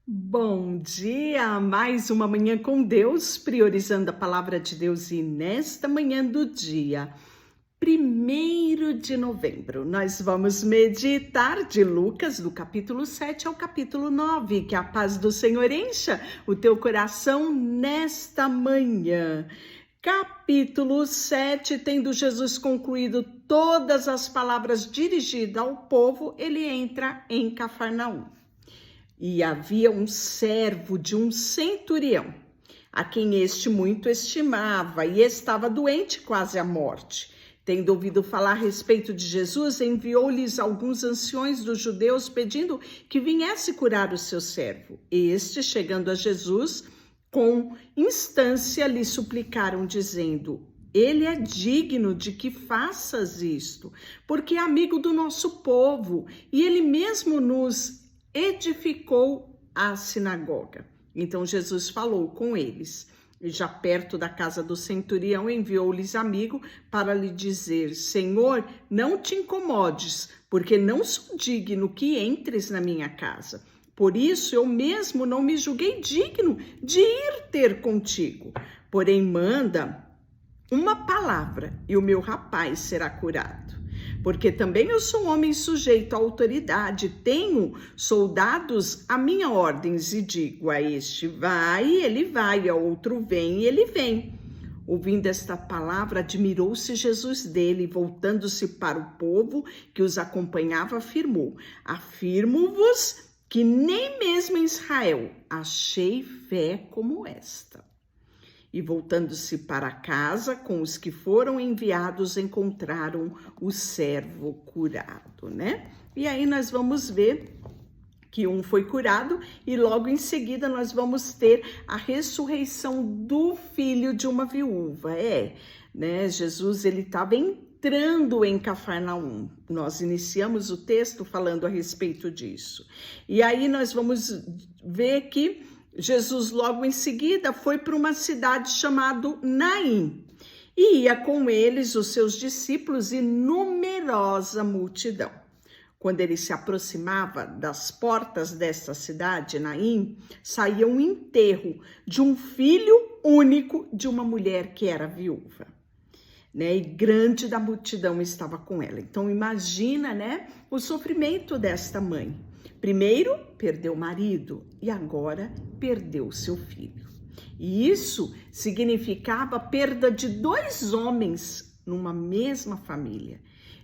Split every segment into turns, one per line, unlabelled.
Bom dia, mais uma manhã com Deus, priorizando a palavra de Deus, e nesta manhã do dia 1º de novembro, nós vamos meditar de Lucas, do capítulo 7 ao capítulo 9, que a paz do Senhor encha o teu coração nesta manhã. Capítulo 7, tendo Jesus concluído todas as palavras dirigidas ao povo, ele entra em Cafarnaum. E havia um servo de um centurião, a quem este muito estimava, e estava doente quase à morte. Tendo ouvido falar a respeito de Jesus, enviou-lhes alguns anciões dos judeus, pedindo que viesse curar o seu servo. Este, chegando a Jesus, com instância lhe suplicaram, dizendo: ele é digno de que faças isto, porque é amigo do nosso povo, e ele mesmo nos edificou a sinagoga. Então Jesus falou com eles. E já perto da casa do centurião, enviou-lhes amigo para lhe dizer: Senhor, não te incomodes, porque não sou digno que entres na minha casa. Por isso eu mesmo não me julguei digno de ir ter contigo. Porém manda uma palavra e o meu rapaz será curado. Porque também eu sou um homem sujeito à autoridade, tenho soldados a minha ordens, e digo a este vai, ele vai, a outro vem, e ele vem. Ouvindo esta palavra, admirou-se Jesus dele, e voltando-se para o povo que os acompanhava, afirmou: afirmo-vos que nem mesmo em Israel achei fé como esta. E voltando-se para casa, com os que foram enviados, encontraram o servo curado, né? E aí nós vamos ver que um foi curado e logo em seguida nós vamos ter a ressurreição do filho de uma viúva. Né? Jesus, ele estava entrando em Cafarnaum. Nós iniciamos o texto falando a respeito disso. E aí nós vamos ver que Jesus logo em seguida foi para uma cidade chamada Naim, e ia com eles os seus discípulos e numerosa multidão. Quando ele se aproximava das portas desta cidade, Naim, saía um enterro de um filho único de uma mulher que era viúva. Né? E grande da multidão estava com ela. Então imagina, né, o sofrimento desta mãe. Primeiro, perdeu o marido e agora perdeu seu filho. E isso significava a perda de 2 homens numa mesma família.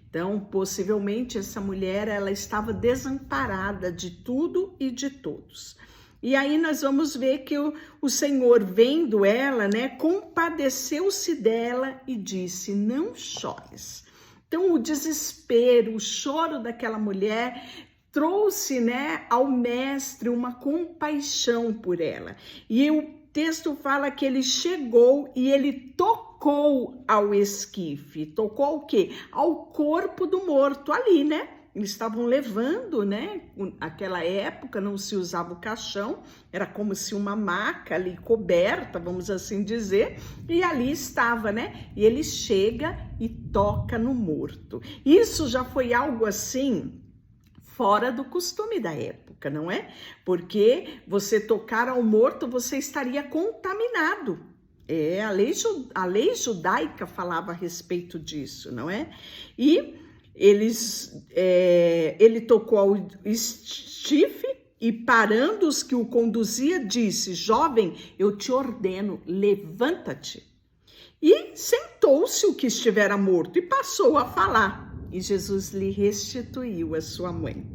Então, possivelmente, essa mulher ela estava desamparada de tudo e de todos. E aí nós vamos ver que o Senhor, vendo ela, né, compadeceu-se dela e disse: não chores. Então, o desespero, o choro daquela mulher trouxe, né, ao mestre uma compaixão por ela. E o texto fala que ele chegou e ele tocou ao esquife. Tocou o quê? Ao corpo do morto ali, né? Eles estavam levando, né? Naquela época não se usava o caixão, era como se uma maca ali coberta, vamos assim dizer, e ali estava, né? E ele chega e toca no morto. Isso já foi algo assim fora do costume da época, não é? Porque você tocar ao morto, você estaria contaminado. A lei judaica falava a respeito disso, não é? E ele tocou ao esquife e, parando os que o conduzia, disse: jovem, eu te ordeno, levanta-te. E sentou-se o que estivera morto e passou a falar. E Jesus lhe restituiu a sua mãe.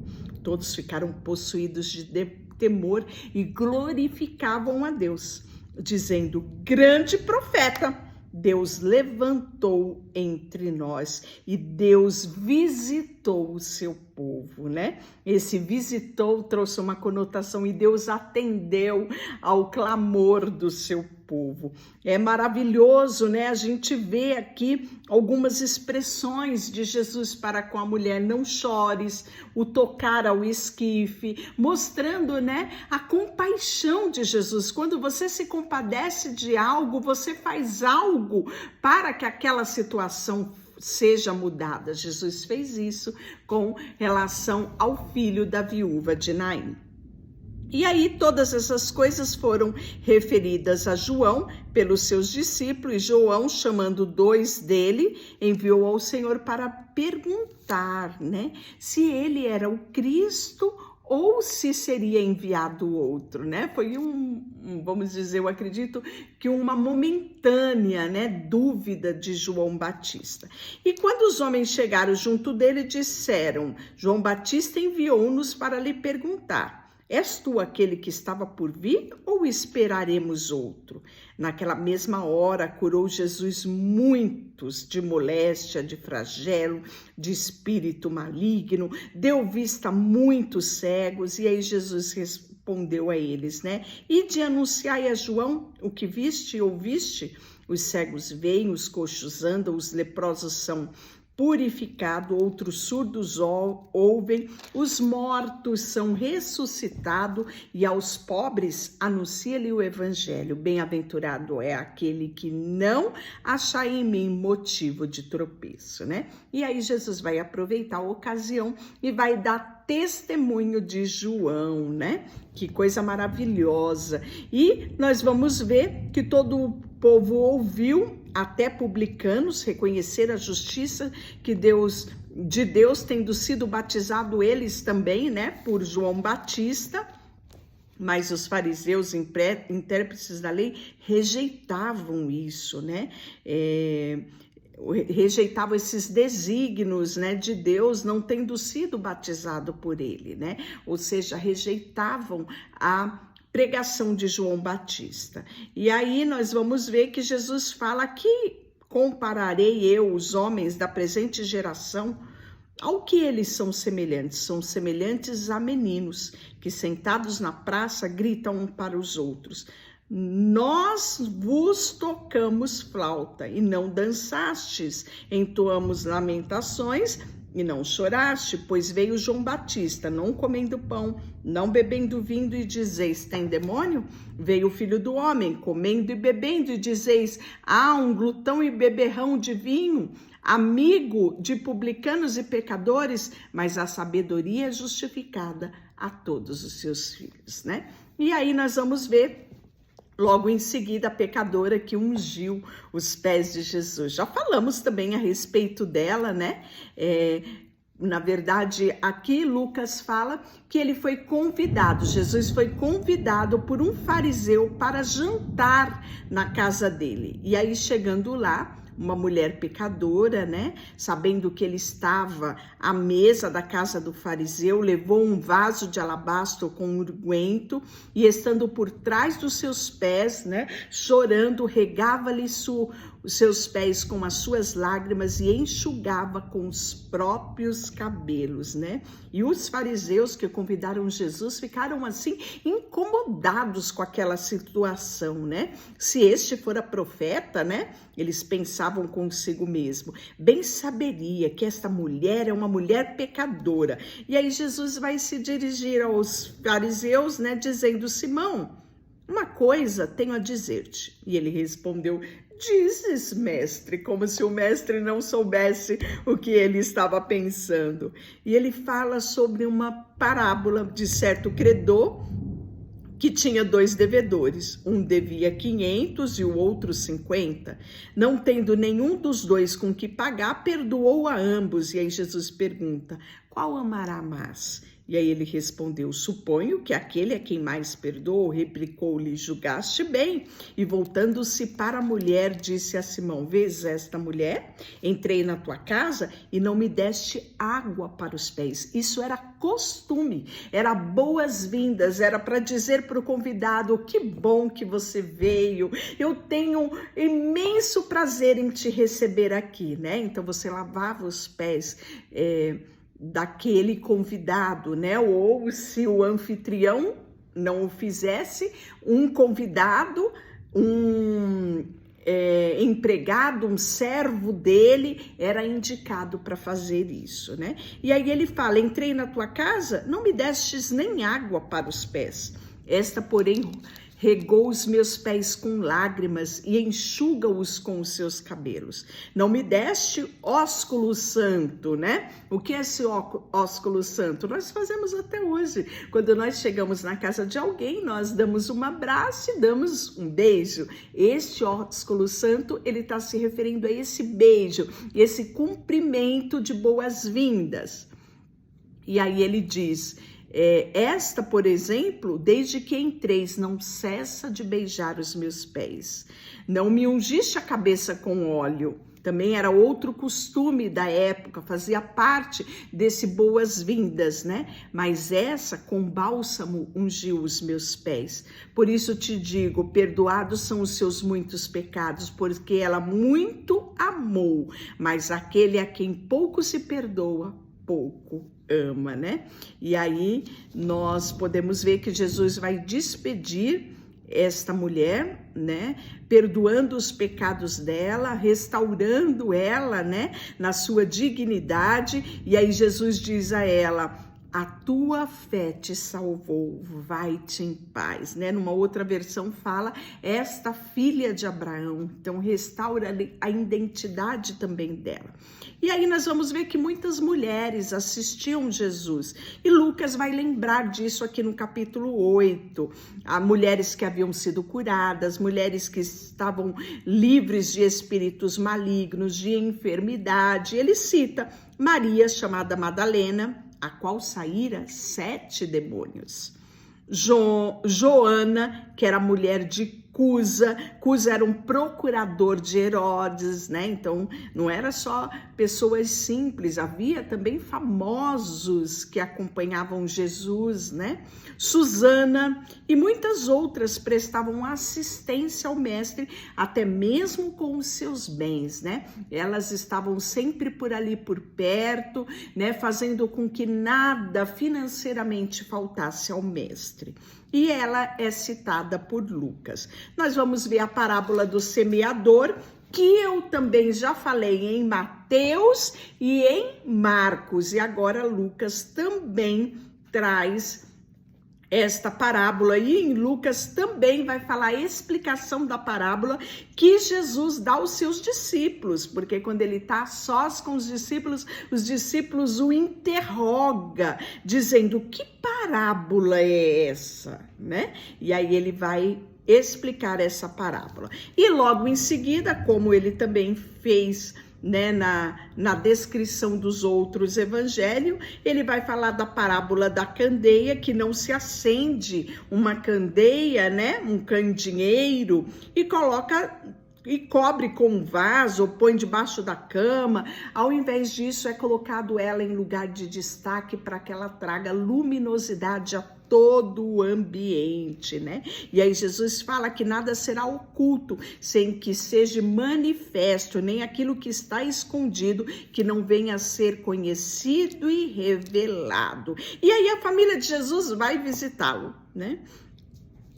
Todos ficaram possuídos de temor e glorificavam a Deus, dizendo: grande profeta Deus levantou entre nós, e Deus visitou o seu povo, né? Esse visitou trouxe uma conotação, e Deus atendeu ao clamor do seu povo. É maravilhoso, né? A gente vê aqui algumas expressões de Jesus para com a mulher: não chores, o tocar ao esquife, mostrando, né, a compaixão de Jesus. Quando você se compadece de algo, você faz algo para que aquela situação seja mudada. Jesus fez isso com relação ao filho da viúva de Naim. E aí todas essas coisas foram referidas a João pelos seus discípulos, e João, chamando 2 dele, enviou ao Senhor para perguntar, né, se ele era o Cristo ou se seria enviado outro, né? Foi vamos dizer, eu acredito que uma momentânea, né, dúvida de João Batista. E quando os homens chegaram junto dele, disseram: João Batista enviou-nos para lhe perguntar: és tu aquele que estava por vir ou esperaremos outro? Naquela mesma hora curou Jesus muitos de moléstia, de flagelo, de espírito maligno, deu vista a muitos cegos, e aí Jesus respondeu a eles, né? Ide anunciai a João o que viste e ouviste: os cegos veem, os coxos andam, os leprosos são purificado, outros surdos ouvem, os mortos são ressuscitados, e aos pobres anuncia-lhe o evangelho. Bem-aventurado é aquele que não achar em mim motivo de tropeço, né? E aí Jesus vai aproveitar a ocasião e vai dar testemunho de João, né? Que coisa maravilhosa. E nós vamos ver que todo o povo ouviu, até publicanos reconhecer a justiça que de Deus, tendo sido batizado eles também, né, por João Batista. Mas os fariseus, intérpretes da lei, rejeitavam isso, né? Rejeitavam esses desígnios, né, de Deus, não tendo sido batizado por ele, né? Ou seja, rejeitavam a pregação de João Batista. E aí nós vamos ver que Jesus fala que compararei eu os homens da presente geração ao que eles são semelhantes. São semelhantes a meninos que, sentados na praça, gritam um para os outros: nós vos tocamos flauta e não dançastes, entoamos lamentações e não choraste, pois veio João Batista, não comendo pão, não bebendo vinho, e dizeis: tem demônio? Veio o Filho do Homem, comendo e bebendo, e dizeis: um glutão e beberrão de vinho, amigo de publicanos e pecadores, mas a sabedoria é justificada a todos os seus filhos, né? E aí nós vamos ver logo em seguida a pecadora que ungiu os pés de Jesus. Já falamos também a respeito dela, né? Na verdade, aqui Lucas fala que ele foi convidado, Jesus foi convidado por um fariseu para jantar na casa dele. E aí, chegando lá, uma mulher pecadora, né, sabendo que ele estava à mesa da casa do fariseu, levou um vaso de alabastro com unguento e, estando por trás dos seus pés, né, chorando, regava-lhe os seus pés com as suas lágrimas e enxugava com os próprios cabelos, né? E os fariseus que convidaram Jesus ficaram assim incomodados com aquela situação, né? Se este fora profeta, né? Eles pensavam consigo mesmo: bem saberia que esta mulher é uma mulher pecadora. E aí Jesus vai se dirigir aos fariseus, né? Dizendo: Simão, uma coisa tenho a dizer-te. E ele respondeu: dizes, mestre, como se o mestre não soubesse o que ele estava pensando. E ele fala sobre uma parábola de certo credor que tinha 2 devedores. Um devia 500 e o outro 50. Não tendo nenhum dos 2 com que pagar, perdoou a ambos. E aí Jesus pergunta: qual amará mais? E aí ele respondeu: suponho que aquele a quem mais perdoou. Replicou-lhe: julgaste bem. E voltando-se para a mulher, disse a Simão: vês esta mulher? Entrei na tua casa e não me deste água para os pés. Isso era costume, era boas-vindas, era para dizer para o convidado: que bom que você veio, eu tenho imenso prazer em te receber aqui, né? Então você lavava os pés daquele convidado, né? Ou se o anfitrião não o fizesse, um convidado, empregado, um servo dele era indicado para fazer isso, né? E aí ele fala: entrei na tua casa, não me destes nem água para os pés. Esta, porém, regou os meus pés com lágrimas e enxuga-os com os seus cabelos. Não me deste ósculo santo, né? O que é esse ósculo santo? Nós fazemos até hoje. Quando nós chegamos na casa de alguém, nós damos um abraço e damos um beijo. Este ósculo santo, ele está se referindo a esse beijo, esse cumprimento de boas-vindas. E aí ele diz... esta, por exemplo, desde que entreis, não cessa de beijar os meus pés. Não me ungiste a cabeça com óleo. Também era outro costume da época, fazia parte desse boas-vindas, né? Mas essa, com bálsamo, ungiu os meus pés. Por isso te digo, perdoados são os seus muitos pecados, porque ela muito amou. Mas aquele a quem pouco se perdoa, pouco ama, né? E aí nós podemos ver que Jesus vai despedir esta mulher, né? Perdoando os pecados dela, restaurando ela, né? Na sua dignidade. E aí Jesus diz a ela: a tua fé te salvou, vai-te em paz, né? Numa outra versão fala, esta filha de Abraão. Então restaura a identidade também dela. E aí nós vamos ver que muitas mulheres assistiam Jesus. E Lucas vai lembrar disso aqui no capítulo 8. Há mulheres que haviam sido curadas, mulheres que estavam livres de espíritos malignos, de enfermidade. Ele cita Maria, chamada Madalena, a qual saíra 7 demônios. Joana, que era mulher de Cusa era um procurador de Herodes, né? Então, não era só pessoas simples, havia também famosos que acompanhavam Jesus, né? Susana e muitas outras prestavam assistência ao mestre, até mesmo com os seus bens, né? Elas estavam sempre por ali, por perto, né? Fazendo com que nada financeiramente faltasse ao mestre. E ela é citada por Lucas. Nós vamos ver a parábola do semeador, que eu também já falei em Mateus e em Marcos. E agora Lucas também traz esta parábola, e em Lucas também vai falar a explicação da parábola que Jesus dá aos seus discípulos, porque quando ele está sós com os discípulos o interroga, dizendo: que parábola é essa, né? E aí ele vai explicar essa parábola. E logo em seguida, como ele também fez, né, na descrição dos outros evangelhos, ele vai falar da parábola da candeia, que não se acende uma candeia, né, um candeeiro, e coloca e cobre com um vaso, ou põe debaixo da cama. Ao invés disso, é colocado ela em lugar de destaque para que ela traga luminosidade a todo o ambiente, né? E aí Jesus fala que nada será oculto sem que seja manifesto, nem aquilo que está escondido que não venha a ser conhecido e revelado. E aí a família de Jesus vai visitá-lo, né?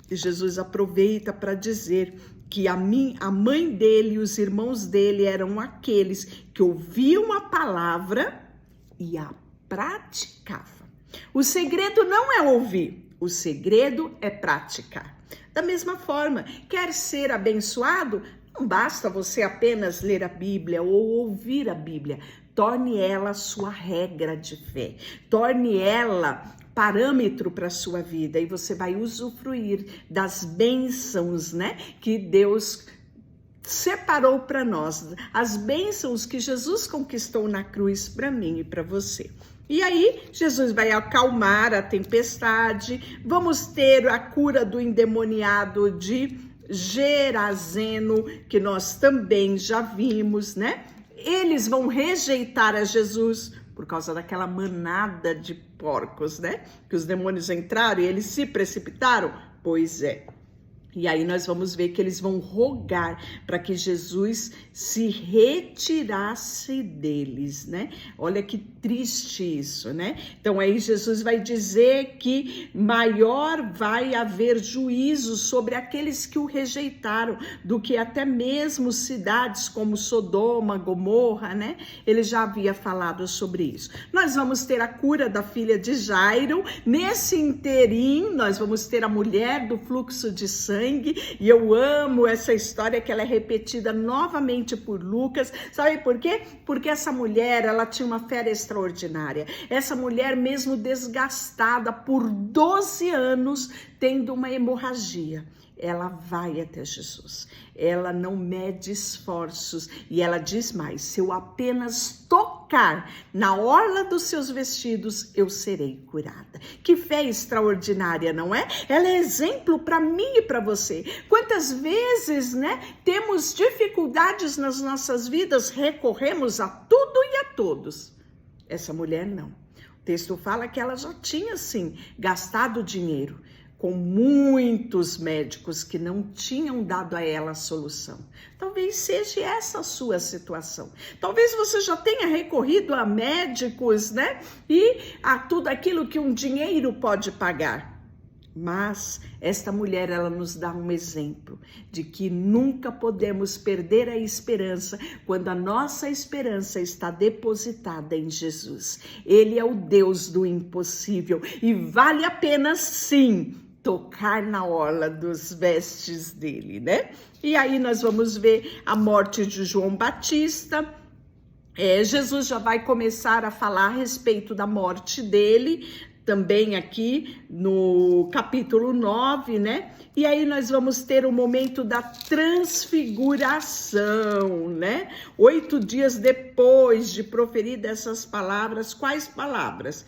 E Jesus aproveita para dizer que a mãe dele e os irmãos dele eram aqueles que ouviam a palavra e a praticavam. O segredo não é ouvir, o segredo é praticar. Da mesma forma, quer ser abençoado? Não basta você apenas ler a Bíblia ou ouvir a Bíblia. Torne ela sua regra de fé. Torne ela parâmetro para a sua vida, e você vai usufruir das bênçãos, né, que Deus separou para nós, as bênçãos que Jesus conquistou na cruz para mim e para você. E aí, Jesus vai acalmar a tempestade, vamos ter a cura do endemoniado de Gerazeno, que nós também já vimos, né? Eles vão rejeitar a Jesus por causa daquela manada de porcos, né? Que os demônios entraram e eles se precipitaram. Pois é. E aí nós vamos ver que eles vão rogar para que Jesus se retirasse deles, né? Olha que triste isso, né? Então aí Jesus vai dizer que maior vai haver juízo sobre aqueles que o rejeitaram do que até mesmo cidades como Sodoma, Gomorra, né? Ele já havia falado sobre isso. Nós vamos ter a cura da filha de Jairo. Nesse interim, nós vamos ter a mulher do fluxo de sangue. E eu amo essa história que ela é repetida novamente por Lucas. Sabe por quê? Porque essa mulher, ela tinha uma fé extraordinária. Essa mulher, mesmo desgastada por 12 anos, tendo uma hemorragia, ela vai até Jesus. Ela não mede esforços. E ela diz mais: se eu apenas tocar na orla dos seus vestidos, eu serei curada. Que fé extraordinária, não é? Ela é exemplo para mim e para você. Quantas vezes, né, temos dificuldades nas nossas vidas, recorremos a tudo e a todos. Essa mulher não. O texto fala que ela já tinha, sim, gastado dinheiro com muitos médicos que não tinham dado a ela a solução. Talvez seja essa a sua situação. Talvez você já tenha recorrido a médicos, né? E a tudo aquilo que um dinheiro pode pagar. Mas esta mulher, ela nos dá um exemplo de que nunca podemos perder a esperança quando a nossa esperança está depositada em Jesus. Ele é o Deus do impossível e vale a pena, sim, tocar na orla dos vestes dele, né? E aí nós vamos ver a morte de João Batista. Jesus já vai começar a falar a respeito da morte dele, também aqui no capítulo 9, né? E aí nós vamos ter o momento da transfiguração, né? 8 dias depois de proferir dessas palavras, quais palavras?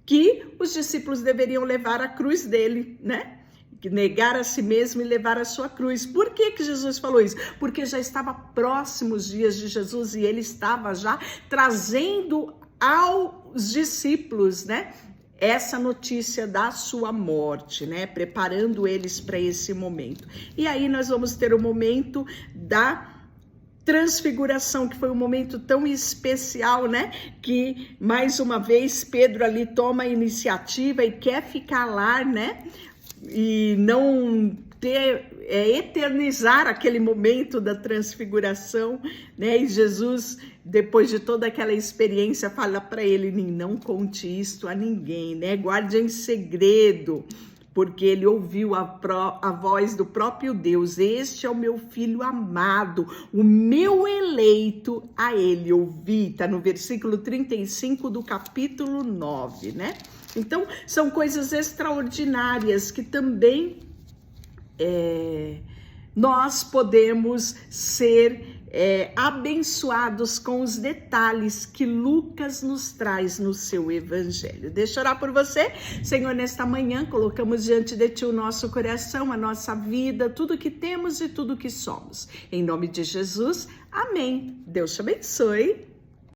Que os discípulos deveriam levar a cruz dele, né? Negar a si mesmo e levar a sua cruz. Por que que Jesus falou isso? Porque já estava próximo os dias de Jesus e ele estava já trazendo aos discípulos, né, essa notícia da sua morte, né, preparando eles para esse momento. E aí nós vamos ter o momento da transfiguração, que foi um momento tão especial, né? Que, mais uma vez, Pedro ali toma a iniciativa e quer ficar lá, né? E não eternizar aquele momento da transfiguração, né? E Jesus, depois de toda aquela experiência, fala para ele: não conte isto a ninguém, né? Guarde em segredo. Porque ele ouviu a voz do próprio Deus: este é o meu filho amado, o meu eleito, a ele ouvi. Está no versículo 35 do capítulo 9, né? Então, são coisas extraordinárias que também nós podemos ser abençoados com os detalhes que Lucas nos traz no seu evangelho. Deixa eu orar por você. Senhor, nesta manhã colocamos diante de ti o nosso coração, a nossa vida, tudo que temos e tudo que somos. Em nome de Jesus, amém. Deus te abençoe.